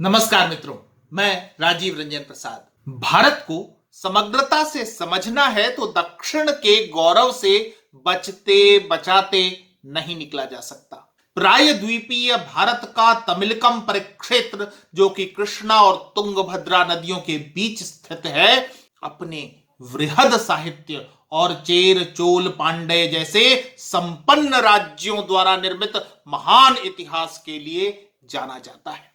नमस्कार मित्रों, मैं राजीव रंजन प्रसाद। भारत को समग्रता से समझना है तो दक्षिण के गौरव से बचते बचाते नहीं निकला जा सकता। प्रायद्वीपीय भारत का तमिलकम परिक्षेत्र, जो कि कृष्णा और तुंगभद्रा नदियों के बीच स्थित है, अपने वृहद साहित्य और चेर चोल पांड्य जैसे संपन्न राज्यों द्वारा निर्मित महान इतिहास के लिए जाना जाता है।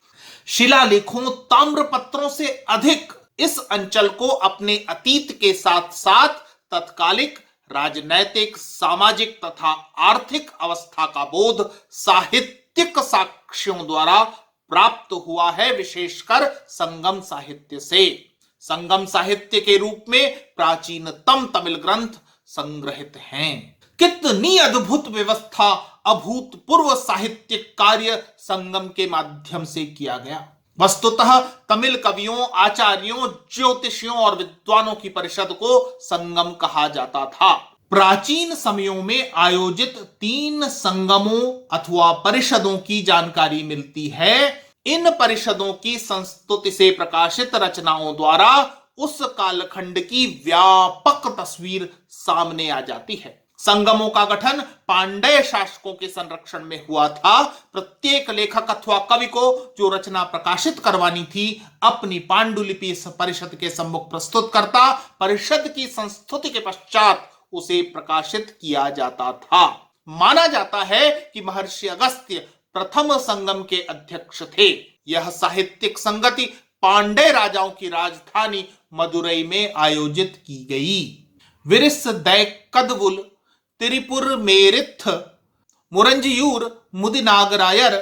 शिलालेखों, ताम्रपत्रों से अधिक इस अंचल को अपने अतीत के साथ साथ तत्कालिक राजनैतिक, सामाजिक तथा आर्थिक अवस्था का बोध साहित्यिक साक्ष्यों द्वारा प्राप्त हुआ है, विशेषकर संगम साहित्य से। संगम साहित्य के रूप में प्राचीनतम तमिल ग्रंथ संग्रहित हैं। कितनी अद्भुत व्यवस्था, अभूतपूर्व साहित्यिक कार्य संगम के माध्यम से किया गया। वस्तुतः तमिल कवियों, आचार्यों, ज्योतिषियों और विद्वानों की परिषद को संगम कहा जाता था। प्राचीन समयों में आयोजित 3 संगमों अथवा परिषदों की जानकारी मिलती है। इन परिषदों की संस्तुति से प्रकाशित रचनाओं द्वारा उस कालखंड की व्यापक तस्वीर सामने आ जाती है। संगमों का गठन पांड्य शासकों के संरक्षण में हुआ था। प्रत्येक लेखक अथवा कवि को जो रचना प्रकाशित करवानी थी, अपनी पांडुलिपि इस परिषद के सम्मुख प्रस्तुत करता। परिषद की संस्तुति के पश्चात उसे प्रकाशित किया जाता था। माना जाता है कि महर्षि अगस्त्य प्रथम संगम के अध्यक्ष थे। यह साहित्यिक संगति पांड्य राजाओं की राजधानी मदुरई में आयोजित की गई। विरिस दैकदवुल, तिरिपुर मेरिथ, मुरंजियूर मुदिनागरायर,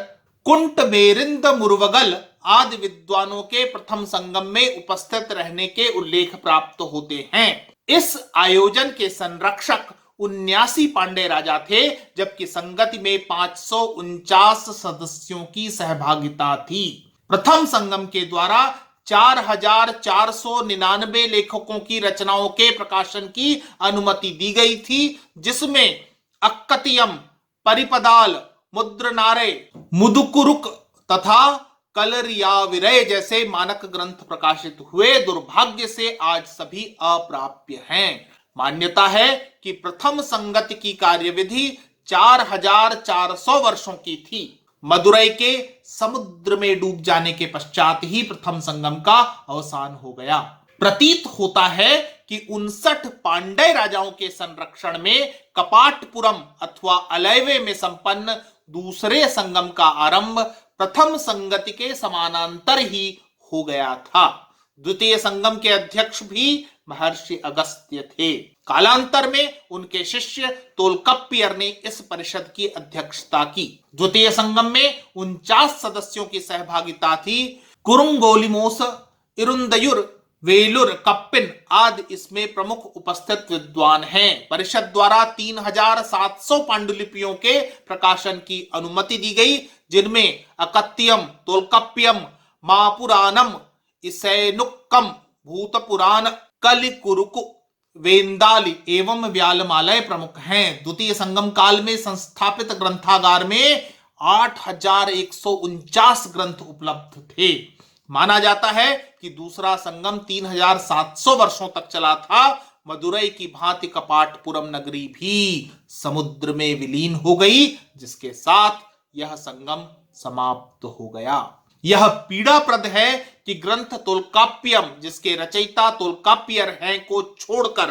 कुंट मेरिंद मुरवगल आदि विद्वानों के प्रथम संगम में उपस्थित रहने के उल्लेख प्राप्त होते हैं। इस आयोजन के संरक्षक 79 पांड्य राजा थे, जबकि संगति में 549 सदस्यों की सहभागिता थी। प्रथम संगम के द्वारा 4499 लेखकों की रचनाओं के प्रकाशन की अनुमति दी गई थी, जिसमें अक्कतियम, परिपदाल, मुद्रनारे, मुदुकुरुक तथा कलरियाविरय जैसे मानक ग्रंथ प्रकाशित हुए। दुर्भाग्य से आज सभी अप्राप्य हैं। मान्यता है कि प्रथम संगति की कार्यविधि 4400 वर्षों की थी। मदुरई के समुद्र में डूब जाने के पश्चात ही प्रथम संगम का अवसान हो गया। प्रतीत होता है कि 59 पांड्य राजाओं के संरक्षण में कपाटपुरम अथवा अलैवे में संपन्न दूसरे संगम का आरंभ प्रथम संगति के समानांतर ही हो गया था। द्वितीय संगम के अध्यक्ष भी महर्षि अगस्त्य थे। कालांतर में उनके शिष्य तोल्काप्पियर ने इस परिषद की अध्यक्षता की। द्वितीय संगम में 49 सदस्यों की सहभागिता थी। कुरुंगोलिमोस, इरुंदयुर, वेलुर, कप्पिन आदि इसमें प्रमुख उपस्थित विद्वान हैं। परिषद द्वारा 3700 पांडुलिपियों के प्रकाशन की अनुमति दी गई, जिनमें अकत्यम, तोल्काप्पियम, मापुराणम, इसैनुक्कम, भूतपुराण, कलिकुरुकु, वेंदाली एवं व्यालमालय प्रमुख हैं। द्वितीय संगम काल में संस्थापित ग्रंथागार में 8149 ग्रंथ उपलब्ध थे। माना जाता है कि दूसरा संगम 3700 वर्षों तक चला था। मदुरई की भांति कपाटपुरम नगरी भी समुद्र में विलीन हो गई, जिसके साथ यह संगम समाप्त हो गया। यह पीड़ाप्रद है कि ग्रंथ तोल्काप्पियम, जिसके रचयिता तोल्काप्पियर हैं, को छोड़कर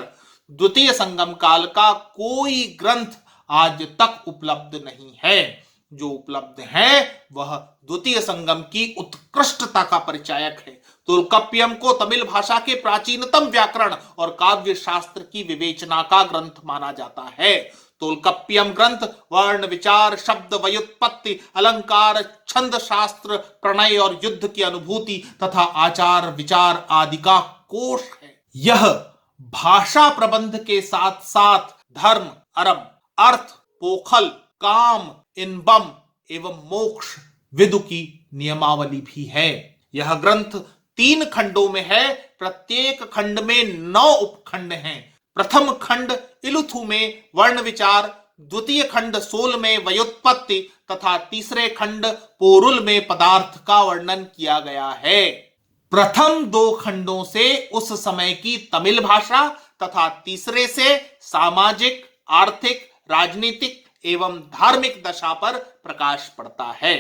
द्वितीय संगम काल का कोई ग्रंथ आज तक उपलब्ध नहीं है। जो उपलब्ध है वह द्वितीय संगम की उत्कृष्टता का परिचायक है। तोल्काप्पियम को तमिल भाषा के प्राचीनतम व्याकरण और काव्य शास्त्र की विवेचना का ग्रंथ माना जाता है। तोल्काप्पियम ग्रंथ वर्ण विचार, शब्द व्युत्पत्ति, अलंकार, छंद शास्त्र, प्रणय और युद्ध की अनुभूति तथा आचार विचार आदि का कोश है। यह भाषा प्रबंध के साथ साथ धर्म, अर्म, अर्थ, पोखल, काम, इनबम एवं मोक्ष विदु की नियमावली भी है। यह ग्रंथ 3 खंडों में है। प्रत्येक खंड में 9 उपखंड हैं। प्रथम खंड इलुथु में वर्ण विचार, द्वितीय खंड सोल में व्युत्पत्ति तथा तीसरे खंड पोरुल में पदार्थ का वर्णन किया गया है। प्रथम दो खंडों से उस समय की तमिल भाषा तथा तीसरे से सामाजिक, आर्थिक, राजनीतिक एवं धार्मिक दशा पर प्रकाश पड़ता है।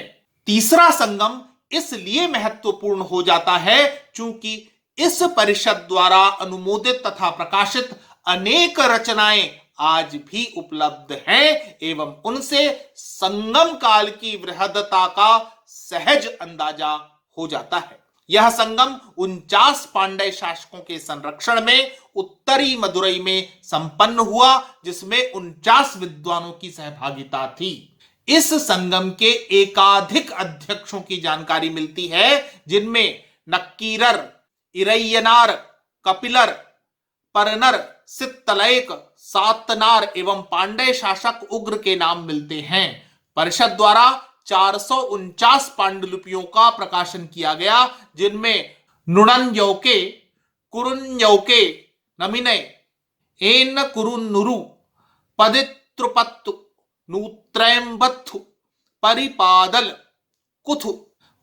तीसरा संगम इसलिए महत्वपूर्ण हो जाता है क्योंकि इस परिषद द्वारा अनुमोदित तथा प्रकाशित अनेक रचनाएं आज भी उपलब्ध हैं एवं उनसे संगम काल की वृहदता का सहज अंदाजा हो जाता है। यह संगम 49 पांड्य शासकों के संरक्षण में उत्तरी मदुरई में संपन्न हुआ, जिसमें 49 विद्वानों की सहभागिता थी। इस संगम के एकाधिक अध्यक्षों की जानकारी मिलती है, जिनमें नक्कीरर, इरैयनार, कपिलर, परनर, सित्तलैक, सातनार एवं पांड्य शासक उग्र के नाम मिलते हैं। परिषद द्वारा 449 पांडुलिपियों का प्रकाशन किया गया, जिनमें नुणन्यौके, कुरुन्यौके, नमिने, एन कुरुन्नुरु, पदित्रुपत्तु, नूत्रैम्बत्थु, परिपादल, कुथु,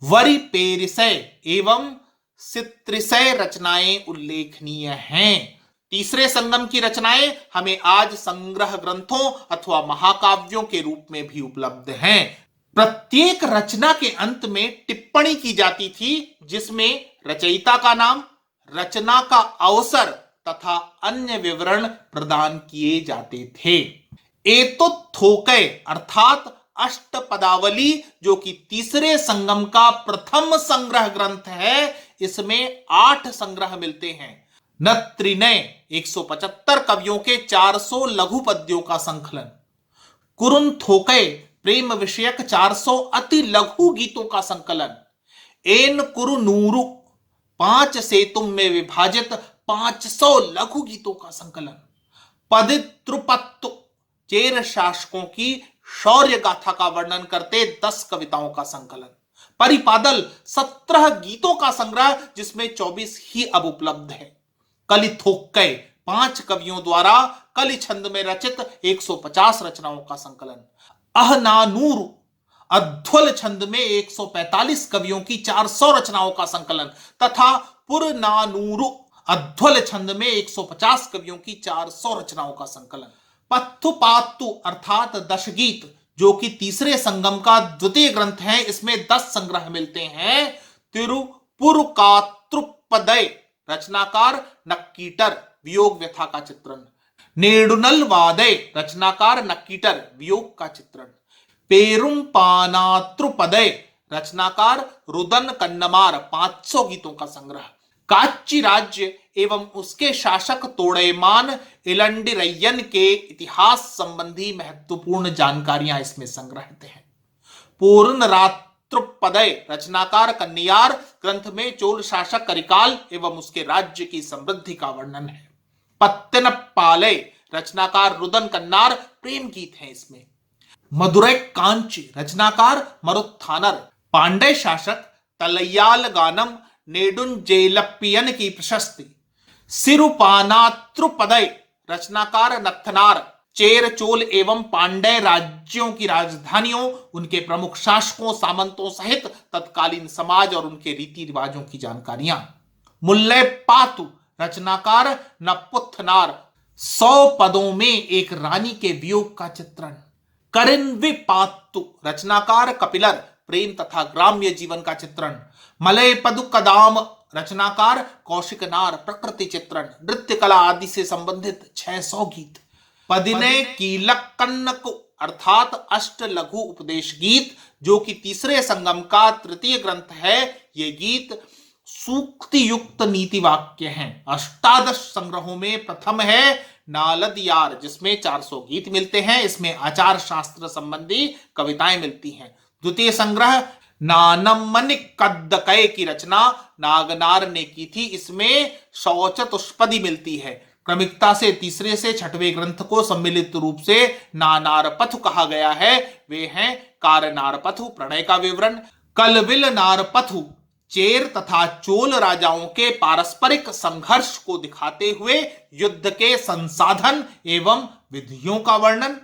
वरिपेरिसय एवं सित्रिसय रचनाएं उल्लेखनीय हैं। तीसरे संगम की रचनाएं हमें आज संग्रह ग्रंथों अथवा महाकाव्यों के रूप में भी उपलब्ध हैं। प्रत्येक रचना के अंत में टिप्पणी की जाती थी, जिसमें रचयिता का नाम, रचना का अवसर तथा अन्य विवरण प्रदान किए जाते थे। एतोत्थोकै अर्थात अष्टपदावली, जो कि तीसरे संगम का प्रथम संग्रह ग्रंथ है, इसमें 8 संग्रह मिलते हैं। नत्रिनय 175 कवियों के 400 लघु पद्यों का संकलन, कुरुन्थोकै प्रेम विषयक 400 अति लघु गीतों का संकलन, एन कुरुनूरु 5 सेतुम में विभाजित 500 लघु गीतों का संकलन, पदित्रुपत्तु चेर शासकों की शौर्य गाथा का वर्णन करते 10 कविताओं का संकलन, परिपादल 17 गीतों का संग्रह, जिसमें 24 ही अब उपलब्ध है, कलिथोक्कै 5 कवियों द्वारा कलि छंद में रचित 150 रचनाओं का संकलन, अहनानूर अध्वल छंद में 145 कवियों की 400 रचनाओं का संकलन तथा पुरनानूरु अध्वल छंद में 150 कवियों की 400 रचनाओं का संकलन, पत्थुपात्तु अर्थात 10 गीत, जो कि तीसरे संगम का द्वितीय ग्रंथ है, इसमें 10 संग्रह मिलते हैं। तिरुपुरकात्रुपदय रचनाकार नक्कीटर, वियोग व्यथा का चित्रण, नेडुनल वादय रचनाकार नक्कीटर, वियोग का चित्रण, पेरुम्पानात्रुपदय रचनाकार रुदन कन्नमार 500 गीतों का संग्रह, काच्ची राज्य एवं उसके शासक तोड़ैमान इलंडिरैयन के इतिहास संबंधी महत्वपूर्ण जानकारियां इसमें संग्रहित हैं। पूर्णरात्रुपदय रचनाकार कन्नियार ग्रंथ में चोल शासक करिकाल एवं उसके राज्य की समृद्धि का वर्णन है। पत्तनपालय रचनाकार रुदन कन्नार, प्रेम गीत हैं इसमें। मदुरै कांची रचनाकार मरुत्थानर, पांड्य शासक तलैयाल गानम नेडुंजेलप्पियन की प्रशस्ति। सिरुपानात्रुपदय रचनाकार नत्थनार, चेर, चोल एवं पांड्य राज्यों की राजधानियों, उनके प्रमुख शासकों, सामंतों सहित तत्कालीन समाज और उनके रीति रिवाजों की जानकारियां। मुल्लैपातु रचनाकार नपुत्थनार, 100 पदों में एक रानी के वियोग का चित्रण। करिन्विपात्तु रचनाकार कपिलर, प्रेम तथा ग्राम्य जीवन का चित्रण। मलयपदुकदाम रचनाकार कौशिकनार, प्रकृति चित्रण, नृत्य कला आदि से संबंधित 600 गीत। पदिने कीलकन्नकु अर्थात अष्ट लघु उपदेश गीत, जो कि तीसरे संगम का तृतीय ग्रंथ है। ये गीत सूक्ति युक्त नीति वाक्य हैं। 18 संग्रहों में प्रथम है नालदयार, जिसमें 400 गीत मिलते हैं। इसमें आचार शास्त्र संबंधी कविताएं मिलती हैं। द्वितीय संग्रह नानम्मनिकद्दकै की रचना नागनार ने की थी। इसमें शौचतुष्पदी मिलती है। क्रमिकता से तीसरे से छठवें ग्रंथ को सम्मिलित रूप से नानारपथु कहा गया है। वे हैं कारनारपथु प्रणय का विवरण, कलविल नारपथु चेर तथा चोल राजाओं के पारस्परिक संघर्ष को दिखाते हुए युद्ध के संसाधन एवं विधियों का वर्णन,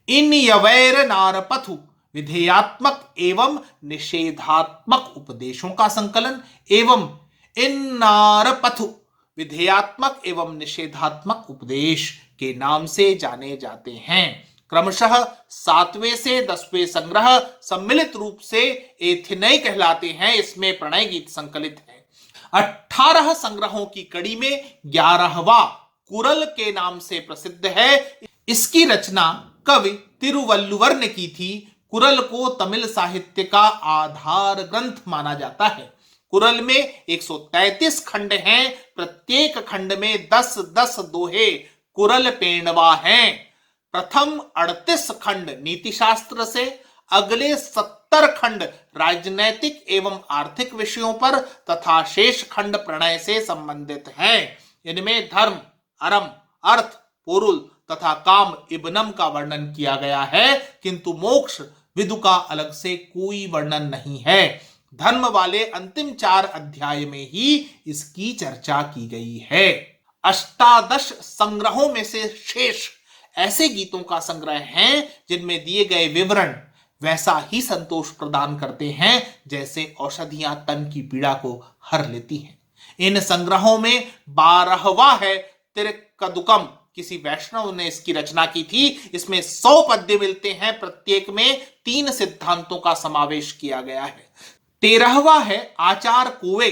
इन यवैर नारपथु विधेयात्मक एवं निषेधात्मक उपदेशों का संकलन एवं इन नारपथु विधेयात्मक एवं निषेधात्मक उपदेश के नाम से जाने जाते हैं। क्रमशः 7वें से 10वें संग्रह सम्मिलित रूप से एथिनई कहलाते हैं। इसमें प्रणय गीत संकलित है। 18 संग्रहों की कड़ी में 11वां कुरल के नाम से प्रसिद्ध है। इसकी रचना कवि तिरुवल्लुवर ने की थी। कुरल को तमिल साहित्य का आधार ग्रंथ माना जाता है। कुरल में 133 खंड हैं। प्रत्येक खंड में 10-10 दोहे कुरल पेणवा हैं। प्रथम 38 खंड नीति शास्त्र से, अगले 70 खंड राजनैतिक एवं आर्थिक विषयों पर तथा शेष खंड प्रणय से संबंधित हैं। इनमें धर्म, अरम, अर्थ, पोरुल तथा काम इब्नम का वर्णन किया गया है, किंतु मोक्ष विदु का अलग से कोई वर्णन नहीं है। धर्म वाले अंतिम 4 अध्याय में ही इसकी चर्चा की गई है। अष्टादश संग्रहों में से शेष ऐसे गीतों का संग्रह है जिनमें दिए गए विवरण वैसा ही संतोष प्रदान करते हैं जैसे औषधियां तन की पीड़ा को हर लेती हैं। इन संग्रहों में 12वां है तिरकदुकम। किसी वैष्णव ने इसकी रचना की थी। इसमें 100 पद्य मिलते हैं। प्रत्येक में 3 सिद्धांतों का समावेश किया गया है। 13वां है आचार कोवे।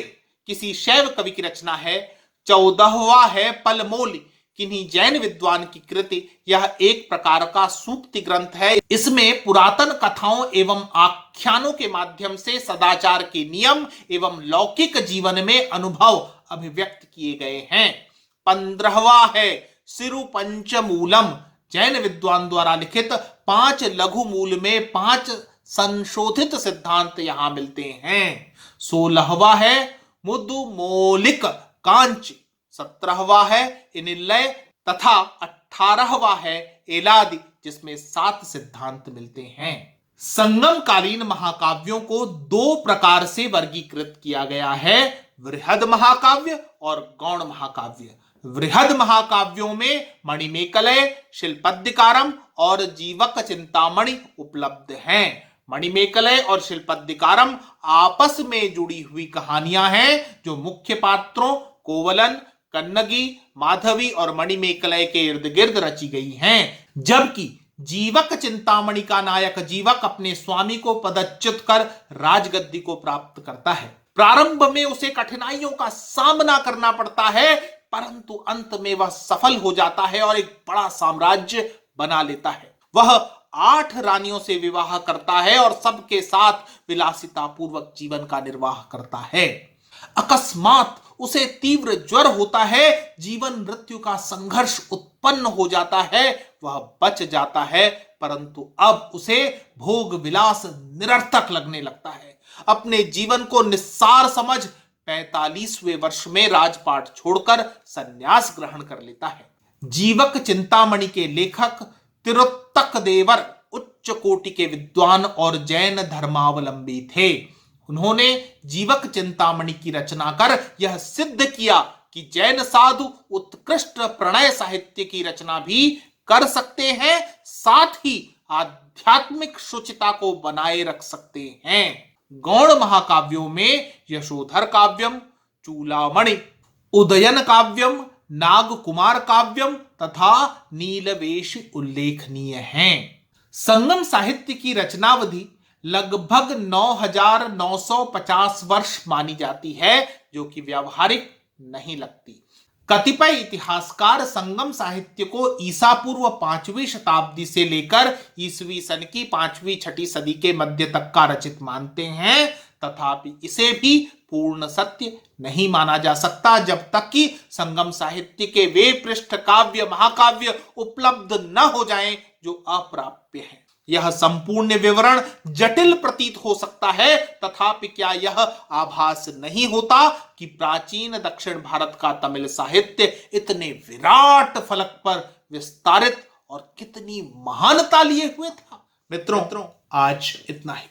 किसी शैव कवि की रचना है। 14वां है पलमोली, किन्हीं जैन विद्वान की कृति। यह एक प्रकार का सूक्ति ग्रंथ है। इसमें पुरातन कथाओं एवं आख्यानों के माध्यम से सदाचार के नियम एवं लौकिक जीवन में अनुभव अभिव्यक्त किए गए हैं। 15वां है सिरु पंचमूलम। जैन विद्वान द्वारा लिखित 5 लघु मूल में 5 संशोधित सिद्धांत यहां मिलते हैं। 16वां है मुदुमोलिक कांच। 17वां है इनिलय तथा 18वां है एलादि, जिसमें 7 सिद्धांत मिलते हैं। संगम कालीन महाकाव्यों को 2 प्रकार से वर्गीकृत किया गया है, वृहद महाकाव्य और गौण महाकाव्य। वृहद महाकाव्यों में मणिमेकलय, शिल्पद्दिकारम और जीवक चिंतामणि उपलब्ध हैं। मणिमेकलय और शिल्पद्दिकारम आपस में जुड़ी हुई कहानियां हैं जो मुख्य पात्रों कोवलन, कन्नगी, माधवी और मणिमेकलय के इर्द गिर्द रची गई हैं। जबकि जीवक चिंतामणि का नायक जीवक अपने स्वामी को पदच्युत कर राजगद्दी को प्राप्त करता है। प्रारंभ में उसे कठिनाइयों का सामना करना पड़ता है, परंतु अंत में वह सफल हो जाता है और एक बड़ा साम्राज्य बना लेता है। वह 8 रानियों से विवाह करता है और सबके साथ विलासिता पूर्वक जीवन का निर्वाह करता है। अकस्मात उसे तीव्र ज्वर होता है। जीवन मृत्यु का संघर्ष उत्पन्न हो जाता है। वह बच जाता है, परंतु अब उसे भोग विलास निरर्थक लगने लगता है। अपने जीवन को निस्सार समझ 45वें वर्ष में राजपाट छोड़कर संन्यास ग्रहण कर लेता है। जीवक चिंतामणि के लेखक तिरुत्तक देवर उच्च कोटि के विद्वान और जैन धर्मावलंबी थे। उन्होंने जीवक चिंतामणि की रचना कर यह सिद्ध किया कि जैन साधु उत्कृष्ट प्रणय साहित्य की रचना भी कर सकते हैं, साथ ही आध्यात्मिक शुचिता को बनाए रख सकते हैं। गौण महाकाव्यों में यशोधर काव्यम, चूलामणि, उदयन काव्यम, नागकुमार काव्यम तथा नीलवेश उल्लेखनीय हैं। संगम साहित्य की रचनावधि लगभग 9950 वर्ष मानी जाती है, जो कि व्यावहारिक नहीं लगती। कतिपय इतिहासकार संगम साहित्य को ईसा पूर्व 5वीं शताब्दी से लेकर ईसवी सन की 5वीं-6वीं सदी के मध्य तक का रचित मानते हैं, तथापि इसे भी पूर्ण सत्य नहीं माना जा सकता जब तक कि संगम साहित्य के वे पृष्ठ काव्य महाकाव्य उपलब्ध न हो जाएं जो अप्राप्य हैं। यह संपूर्ण विवरण जटिल प्रतीत हो सकता है, तथापि क्या यह आभास नहीं होता कि प्राचीन दक्षिण भारत का तमिल साहित्य इतने विराट फलक पर विस्तारित और कितनी महानता लिए हुए था। मित्रों, आज इतना ही।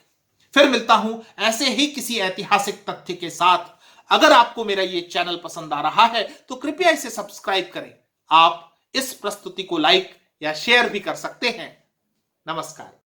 फिर मिलता हूं ऐसे ही किसी ऐतिहासिक तथ्य के साथ। अगर आपको मेरा ये चैनल पसंद आ रहा है तो कृपया इसे सब्सक्राइब करें। आप इस प्रस्तुति को लाइक या शेयर भी कर सकते हैं। नमस्कार।